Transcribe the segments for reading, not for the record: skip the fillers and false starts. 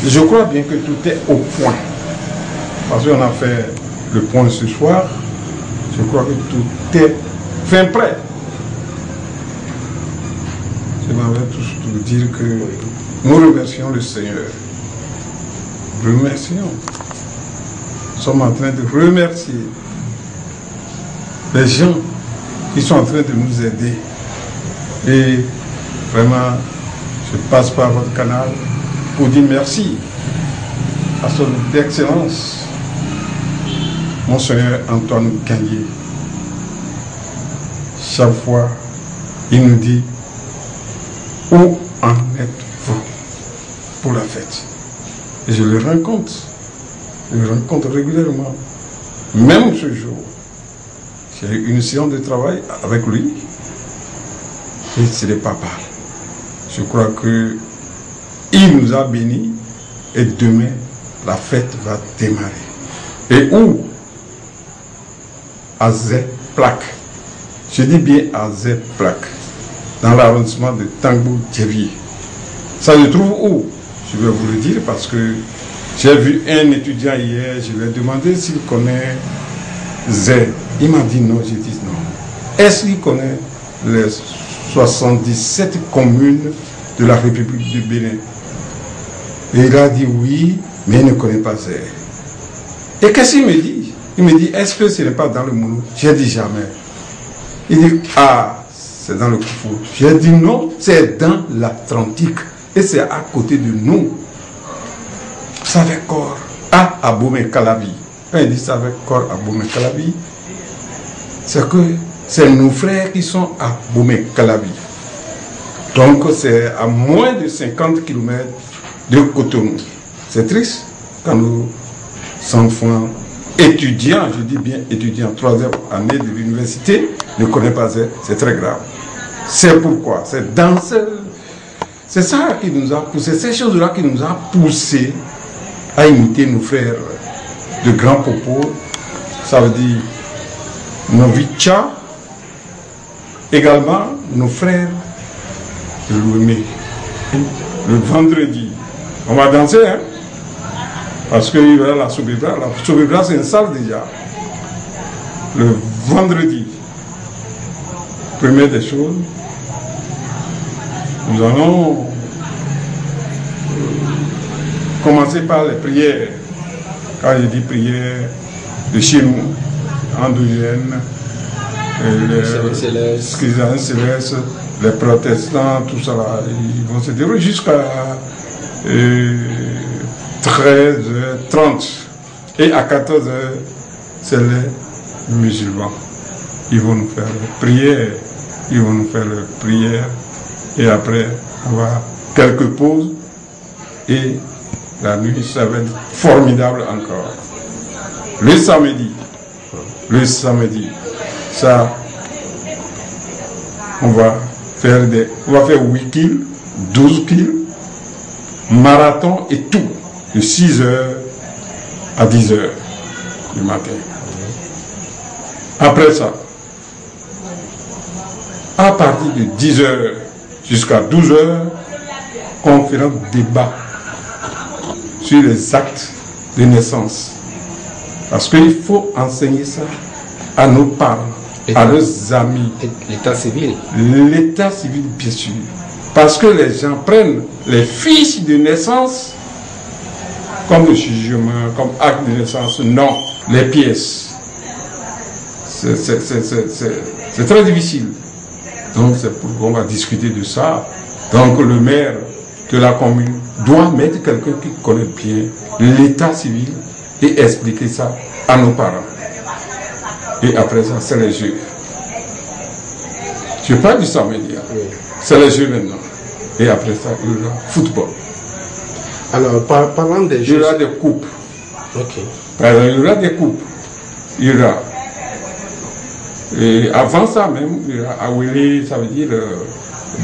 Je crois bien que tout est au point. Parce qu'on a fait le point ce soir. Je crois que tout est fin prêt. Je m'avais tous dire que nous remercions le Seigneur. Remercions. Nous sommes en train de remercier les gens qui sont en train de nous aider. Et vraiment, je passe par votre canal pour dire merci à son Excellence, Monseigneur Antoine Gagné. Chaque fois, il nous dit où en êtes-vous pour la fête. Et je le rencontre. Je le rencontre régulièrement. Même ce jour, j'ai eu une séance de travail avec lui. Et ce n'est pas mal. Je crois que il nous a bénis et demain, la fête va démarrer. Et où? À Z-Plaque. Je dis bien à Z-Plaque. Dans l'arrondissement de Tango-Djevier. Ça se trouve où? Je vais vous le dire parce que j'ai vu un étudiant hier, je lui ai demandé s'il connaît Z. Il m'a dit non, j'ai dit non. Est-ce qu'il connaît les 77 communes de la République du Bénin? Et il a dit oui, mais il ne connaît pas Z. Et qu'est-ce qu'il me dit? Il me dit, est-ce que ce n'est pas dans le Mounou? J'ai dit jamais. Il dit, ah, c'est dans le Koufou. J'ai dit non, c'est dans l'Atlantique. Et c'est à côté de nous. Ça fait corps à Abomey-Calavi. Quand il dit ça fait corps à Abomey-Calavi, c'est que c'est nos frères qui sont à Abomey-Calavi. Donc c'est à moins de 50 km de Cotonou. C'est triste quand nos enfants étudiants, je dis bien étudiants, 3e année de l'université, ne connaissent pas ça, c'est très grave. C'est pourquoi, c'est ça qui nous a poussé, ces choses-là qui nous a poussé à imiter nos frères de Grand Popo, ça veut dire nos Vicha, également nos frères de Louémé. Le vendredi, on va danser, hein, parce qu'il y a la Sobibra. La Sobibra, c'est une salle déjà. Le vendredi, première des choses, nous allons commencer par les prières. Quand je dis prières de chez nous, endogènes, les chrétiens célestes, les protestants, tout ça là, ils vont se dérouler jusqu'à 13h30. Et à 14h, c'est les musulmans. Ils vont nous faire les prières. Ils vont nous faire les prières. Et après, on va quelques pauses. Et la nuit, ça va être formidable encore. Le samedi, ça, on va faire 8 kills, 12 kills, marathon et tout, de 6h à 10h du matin. Après ça, à partir de 10h jusqu'à 12h, conférence débat sur les actes de naissance. Parce qu'il faut enseigner ça à nos parents, à leurs amis. L'état civil. L'état civil, bien sûr. Parce que les gens prennent les fiches de naissance comme jugement, comme acte de naissance. Non, les pièces. C'est très difficile. Donc c'est pourquoi on va discuter de ça. Donc le maire de la commune doit mettre quelqu'un qui connaît bien l'état civil et expliquer ça à nos parents. Et après ça, c'est les jeux. Je parle du samedi. C'est les jeux maintenant. Et après ça, il y aura football. Alors, parlant des jeux... Il y aura des coupes. Ok. Par exemple, il y aura des coupes. Il y aura... Et avant ça même, il y aura Awele, ça veut dire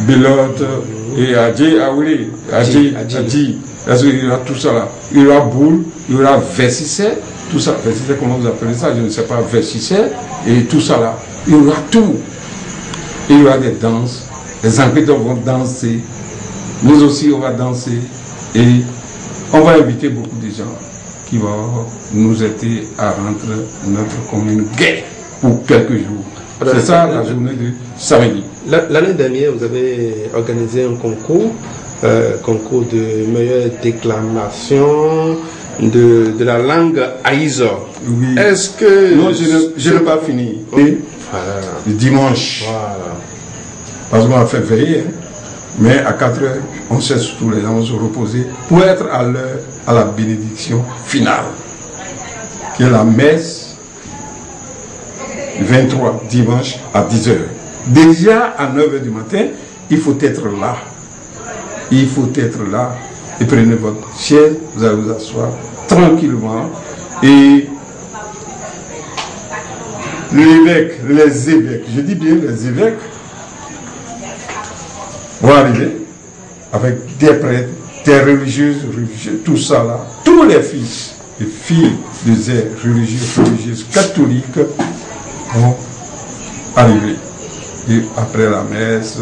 Belote, et Adji Awele, Adji. Parce qu'il y aura tout ça là. Il y aura boule, il y aura versisseur, tout ça. Versisseur, comment vous appelez ça? Je ne sais pas, versisseur, et tout ça là. Il y aura tout. Il y aura des danses. Les Anglais vont danser. Nous aussi, on va danser. Et On va inviter beaucoup de gens qui vont nous aider à rendre notre commune gaie pour quelques jours. C'est ça la journée de samedi. L'année dernière, vous avez organisé un concours, concours de meilleure déclamation de la langue aïzo. Oui. Est-ce que... Non, je n'ai pas fini. Oui. Voilà. Le dimanche. Voilà. Parce qu'on a fait veiller. Hein. Mais à 4 heures, on cesse tous les gens se reposer pour être à l'heure à la bénédiction finale. Qui est la messe 23 dimanche à 10 heures. Déjà à 9 heures du matin, il faut être là. Il faut être là. Et prenez votre chaise, vous allez vous asseoir tranquillement. Et l'évêque, les évêques, je dis bien les évêques, vont arriver avec des prêtres, des religieux, tout ça là. Tous les fils et filles de ces religieuses catholiques vont arriver. Et après la messe,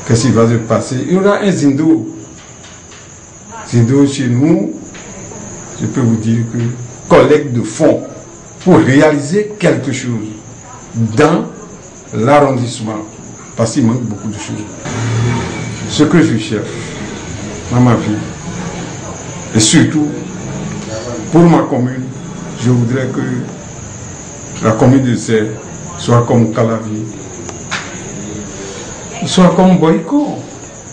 qu'est-ce qui va se passer? Il y aura un zindo. Zindo chez nous, je peux vous dire que collecte de fonds pour réaliser quelque chose dans l'arrondissement. Parce qu'il manque beaucoup de choses. Ce que je cherche dans ma vie, et surtout pour ma commune, je voudrais que la commune de Zé soit comme Calavi, soit comme Boyko.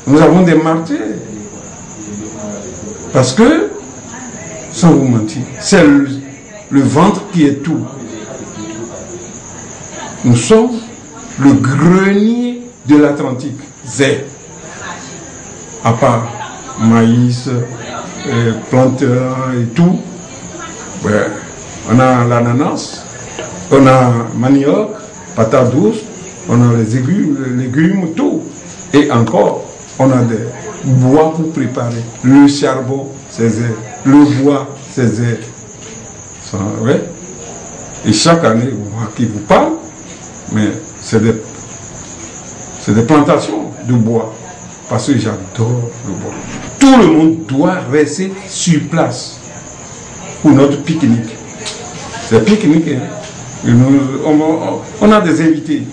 Nous avons des martyrs. Parce que, sans vous mentir, c'est le ventre qui est tout. Nous sommes le grenier de l'Atlantique, Zé. À part maïs, plantain et tout, ouais, on a l'ananas, on a manioc, patates douces, on a les légumes, tout. Et encore, on a des bois pour préparer. Le charbon, c'est Zé. Le bois, c'est Zé. Ouais. Et chaque année, moi qui vous parle, mais c'est des plantations de bois. Parce que j'adore le bois. Tout le monde doit rester sur place pour notre pique-nique. C'est pique-nique. Hein. On a des invités.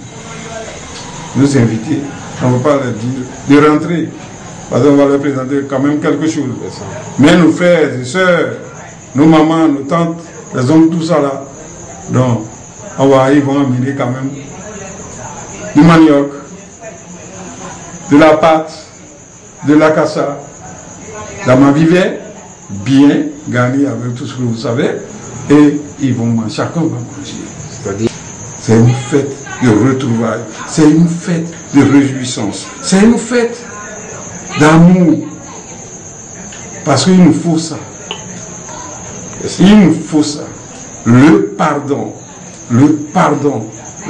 Nos invités, on ne va pas leur dire de rentrer. Parce qu'on va leur présenter quand même quelque chose. Mais nos frères et sœurs, nos mamans, nos tantes, les hommes, tout ça là. Donc, ils vont amener quand même du manioc, de la pâte, de la cassa, la mavivet, bien garni avec tout ce que vous savez, et ils vont manger, chacun va manger. C'est une fête de retrouvailles, c'est une fête de réjouissance, c'est une fête d'amour, parce qu'il nous faut ça. Il nous faut ça. Le pardon,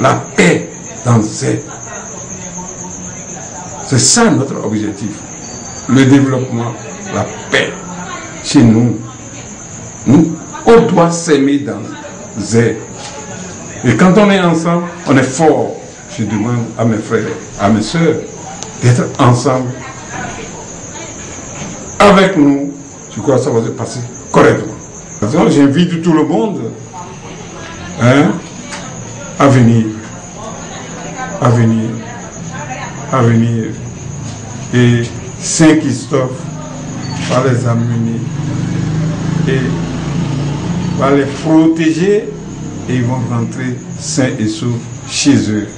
la paix dans ces. C'est ça notre objectif. Le développement, la paix. Chez nous, on doit s'aimer dans Zé. Et quand on est ensemble, on est fort. Je demande à mes frères, à mes soeurs, d'être ensemble. Avec nous, je crois que ça va se passer correctement. J'invite tout le monde à venir. Et Saint-Christophe va les amener et va les protéger et ils vont rentrer sains et saufs chez eux.